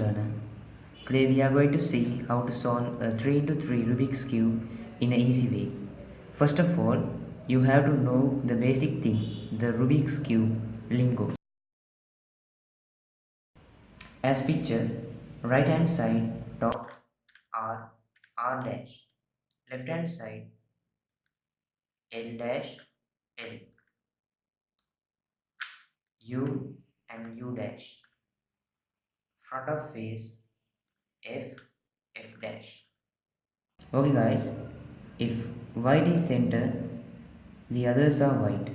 learner. Today we are going to see how to solve a 3 into 3 Rubik's Cube in an easy way. First of all, you have to know the basic thing, the Rubik's Cube lingo. As pictured, right hand side top R, R dash, left hand side L dash, L, U and U dash, front of face F, F dash. Okay guys, if white is center, the others are white.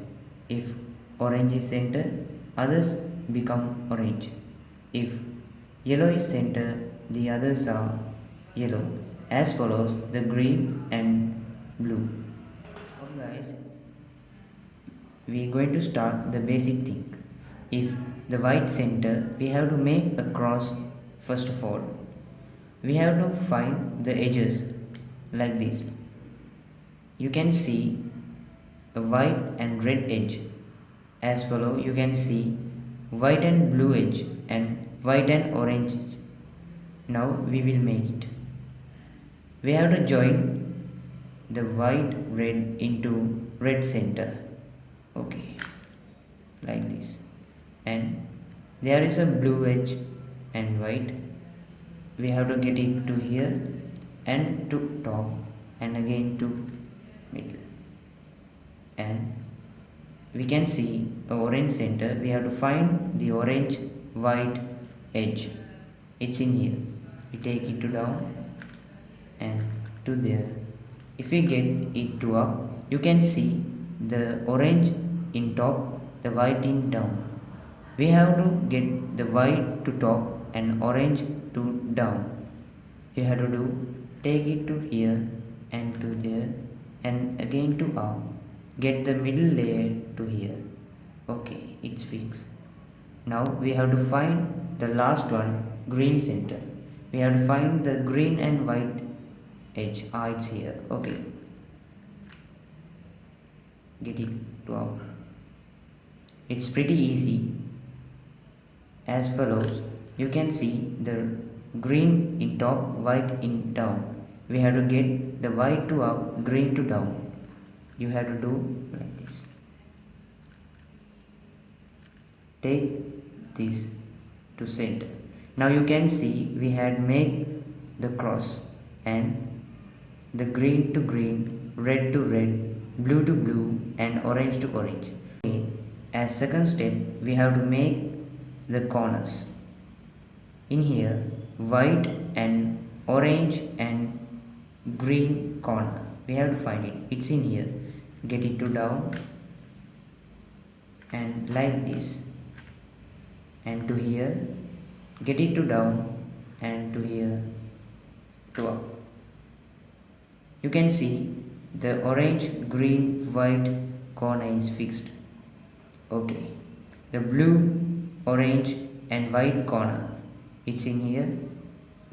If orange is center, others become orange. If yellow is center, the others are yellow. As follows the green and blue. Okay guys, we are going to start the basic thing. If the white center, we have to make a cross first of all. We have to find the edges like this. You can see a white and red edge. As follow, you can see white and blue edge and white and orange edge. Now we will make it. We have to join the white red into red center. Okay, like this. And there is a blue edge and white. We have to get it to here and to top and again to middle. And we can see a orange center. We have to find the orange white edge. It's in here. We take it to down and to there. If we get it to up, you can see the orange in top, the white in down. We have to get the white to top and orange to down. You have to do take it to here and to there and again to up. Get the middle layer to here. Okay, it's fixed. Now we have to find the last one, green center. We have to find the green and white edge. Ah, it's here. Okay, get it to out. It's pretty easy. As follows, you can see the green in top, white in down. We have to get the white to up, green to down. You have to do like this. Take this to center. Now you can see we had made the cross and the green to green, red to red, blue to blue and orange to orange. Okay. As second step, we have to make the corners. In here, white and orange and green corner. We have to find it. It's in here. Get it to down and like this and to here. Get it to down and to here to up. You can see the orange, green, white corner is fixed. Okay. The blue, orange and white corner, it's in here.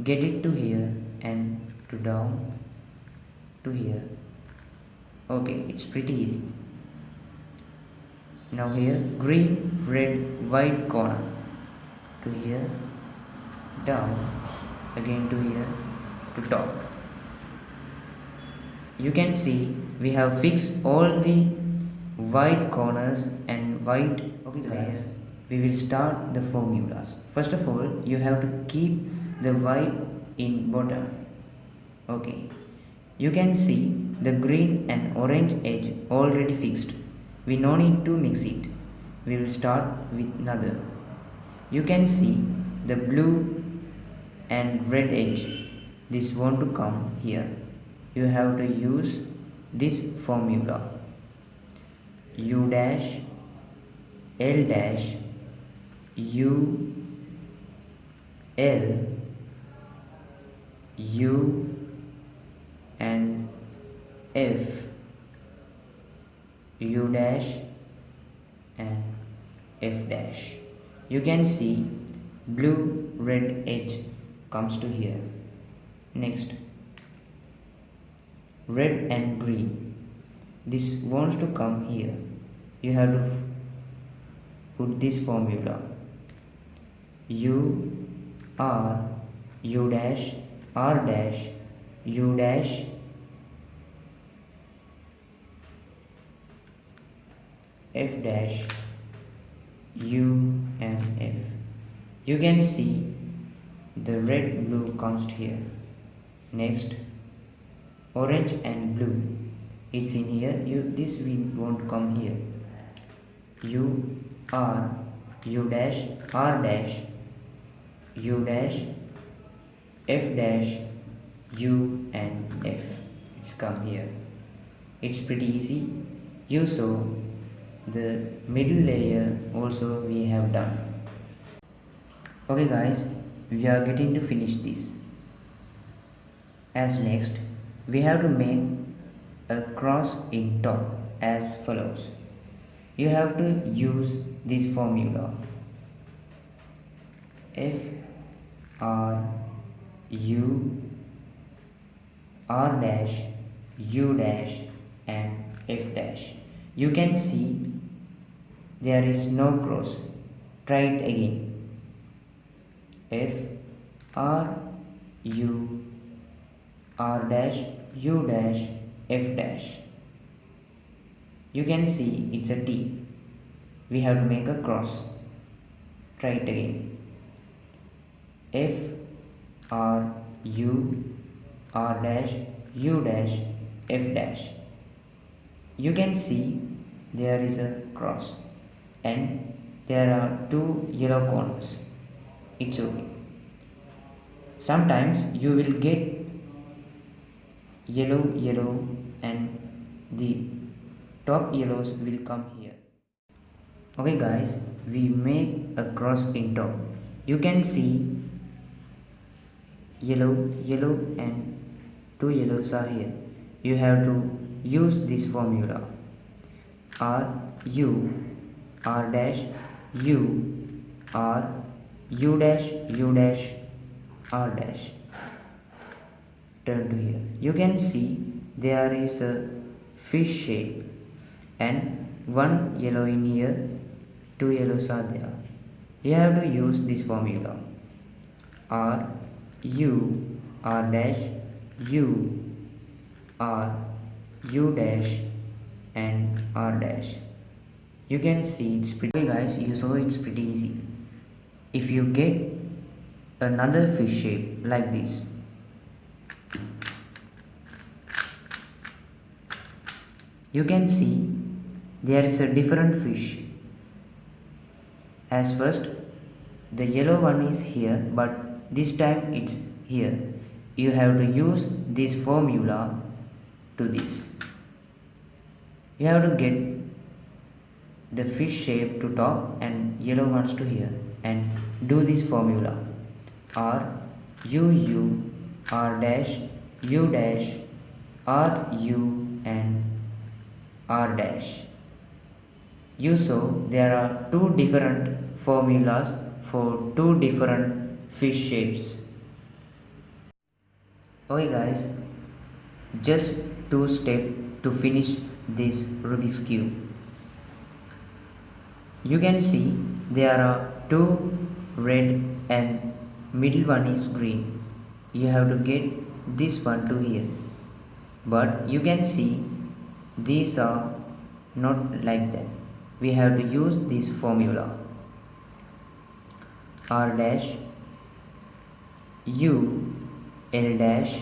Get it to here and to down to here. Okay, it's pretty easy. Now here green, red, white corner to here, down, again to here, to top. You can see we have fixed all the white corners and white. Okay guys, we will start the formulas. First of all, you have to keep the white in bottom. Okay, you can see the green and orange edge already fixed. We no need to mix it. We will start with another. You can see the blue and red edge. This want to come here. You have to use this formula. U dash, L dash, U, L, U and F, U dash and F dash. You can see blue red edge comes to here. Next, red and green. This wants to come here. You have to put this formula. U, R U dash R dash U dash F dash U and F. You can see the red blue comes here. Next, orange and blue, it's in here. This won't come here. U R U dash R dash U dash F dash U and F, it's come here. It's pretty easy. You saw the middle layer also we have done. Okay guys, we are getting to finish this. As next, we have to make a cross in top as follows. You have to use this formula F R U R dash U dash and F dash. You can see there is no cross. Try it again. F R U R dash U dash F dash. You can see it's a T. We have to make a cross. Try it again. F R U R dash U dash F dash. You can see there is a cross and there are two yellow corners. It's okay. Sometimes you will get yellow and the top yellows will come here. Okay guys, we make a cross in top. You can see yellow and two yellows are here. You have to use this formula R U R dash U R U dash U dash R dash. Turn to here. You can see there is a fish shape and one yellow in here, two yellows are there. You have to use this formula R U R dash U R U dash and R dash. You can see it's pretty. Okay guys, you saw it's pretty easy. If you get another fish shape like this, you can see there is a different fish. As first, the yellow one is here, but this time it's here. You have to use this formula to this. You have to get the fish shape to top and yellow ones to here and do this formula R U R dash U dash R U and R dash. You saw there are two different formulas for two different fish shapes. Okay guys, just two steps to finish this Rubik's Cube. You can see there are two red and middle one is green. You have to get this one to here, but you can see these are not like that. We have to use this formula R dash U L dash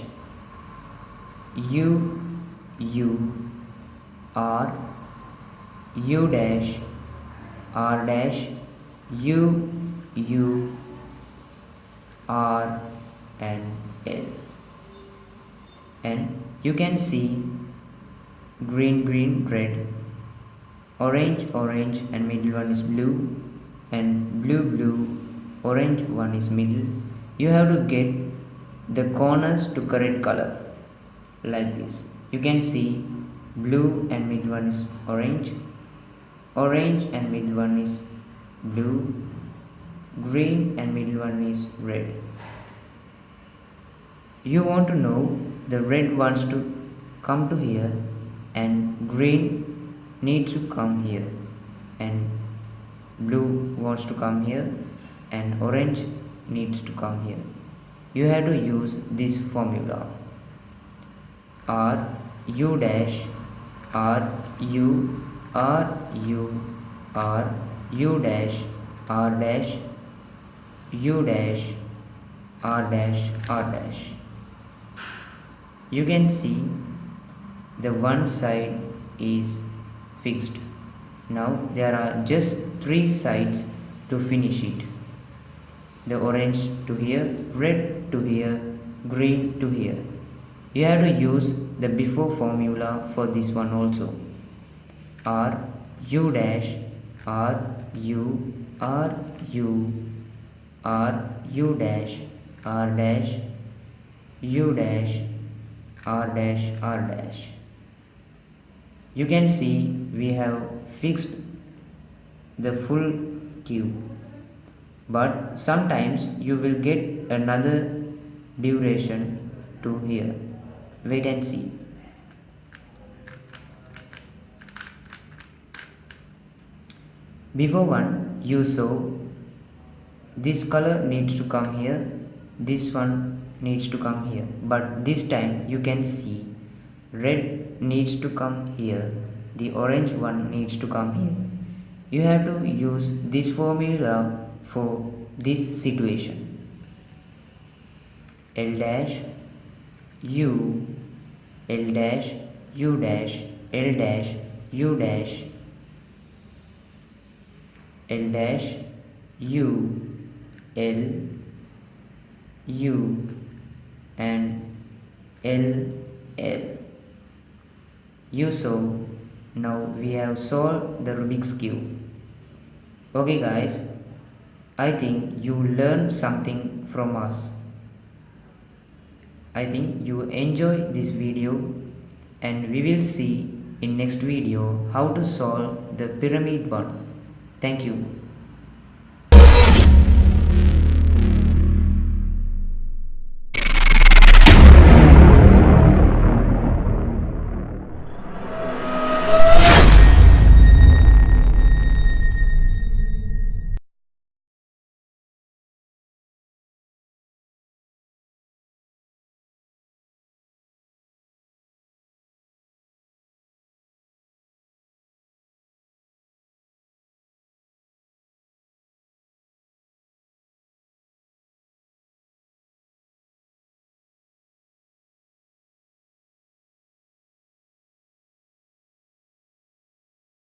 U R U dash R dash U R and L. And you can see green red, orange and middle one is blue, and blue orange one is middle. You have to get the corners to correct color like this. You can see blue and middle one is orange and middle one is blue, green and middle one is red. You want to know the red wants to come to here and green needs to come here and blue wants to come here and orange needs to come here. You have to use this formula. R U dash R U R U R U dash R dash U dash R dash R dash. You can see the one side is fixed. Now there are just 3 sides to finish it. The orange to here, red to here, green to here. You have to use the before formula for this one also. R U dash R U R U R U dash R dash U dash R dash R dash. You can see we have fixed the full cube, but sometimes you will get another duration to here. Wait and see. Before one you saw this color needs to come here, this one needs to come here, but this time you can see red needs to come here, the orange one needs to come here. You have to use this formula for this situation. L dash U L dash U dash L dash U dash L dash U L U and L L. You saw. Now we have solved the Rubik's Cube. Okay guys, I think you learned something from us. I think you enjoy this video, and we will see in next video how to solve the pyramid one. Thank you.